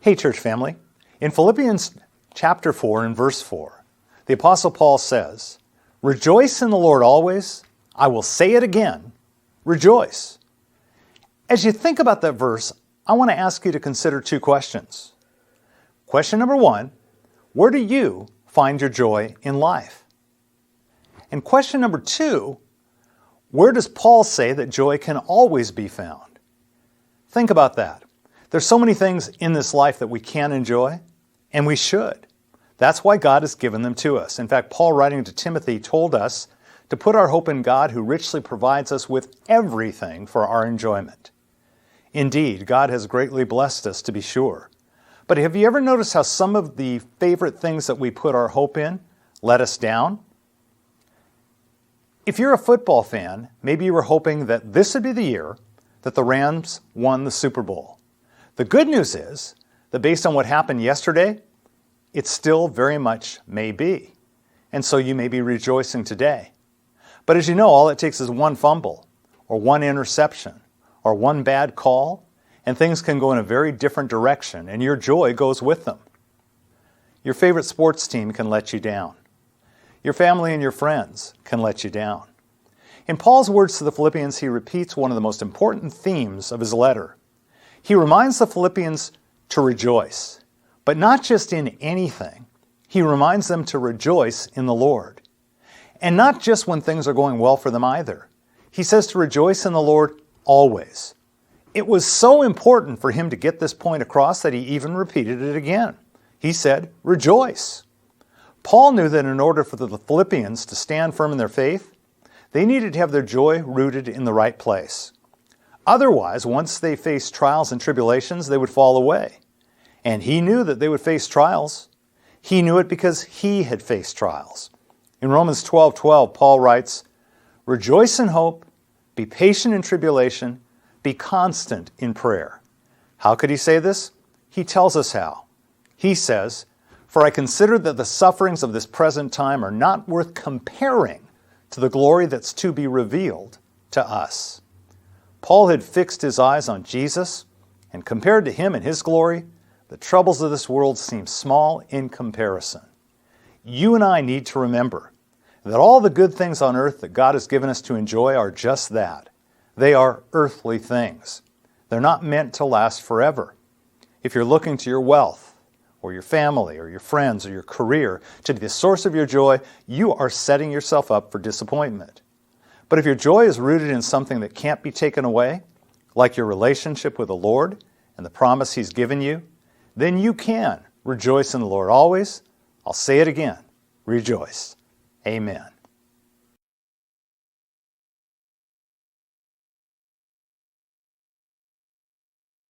Hey, church family. In Philippians chapter 4 and verse 4, the Apostle Paul says, "Rejoice in the Lord always. I will say it again, rejoice." As you think about that verse, I want to ask you to consider two questions. Question number one, where do you find your joy in life? And question number two, where does Paul say that joy can always be found? Think about that. There's so many things in this life that we can enjoy, and we should. That's why God has given them to us. In fact, Paul, writing to Timothy, told us to put our hope in God, who richly provides us with everything for our enjoyment. Indeed, God has greatly blessed us, to be sure. But have you ever noticed how some of the favorite things that we put our hope in let us down? If you're a football fan, maybe you were hoping that this would be the year that the Rams won the Super Bowl. The good news is that based on what happened yesterday, it still very much may be. And so you may be rejoicing today. But as you know, all it takes is one fumble, or one interception, or one bad call, and things can go in a very different direction, and your joy goes with them. Your favorite sports team can let you down. Your family and your friends can let you down. In Paul's words to the Philippians, he repeats one of the most important themes of his letter. He reminds the Philippians to rejoice, but not just in anything. He reminds them to rejoice in the Lord. And not just when things are going well for them either. He says to rejoice in the Lord always. It was so important for him to get this point across that he even repeated it again. He said, rejoice. Paul knew that in order for the Philippians to stand firm in their faith, they needed to have their joy rooted in the right place. Otherwise, once they faced trials and tribulations, they would fall away. And he knew that they would face trials. He knew it because he had faced trials. In Romans 12:12, Paul writes, "Rejoice in hope, be patient in tribulation, be constant in prayer." How could he say this? He tells us how. He says, "For I consider that the sufferings of this present time are not worth comparing to the glory that's to be revealed to us." Paul had fixed his eyes on Jesus, and compared to him and his glory, the troubles of this world seem small in comparison. You and I need to remember that all the good things on earth that God has given us to enjoy are just that. They are earthly things. They're not meant to last forever. If you're looking to your wealth, or your family, or your friends, or your career to be the source of your joy, you are setting yourself up for disappointment. But if your joy is rooted in something that can't be taken away, like your relationship with the Lord and the promise He's given you, then you can rejoice in the Lord always. I'll say it again, rejoice. Amen.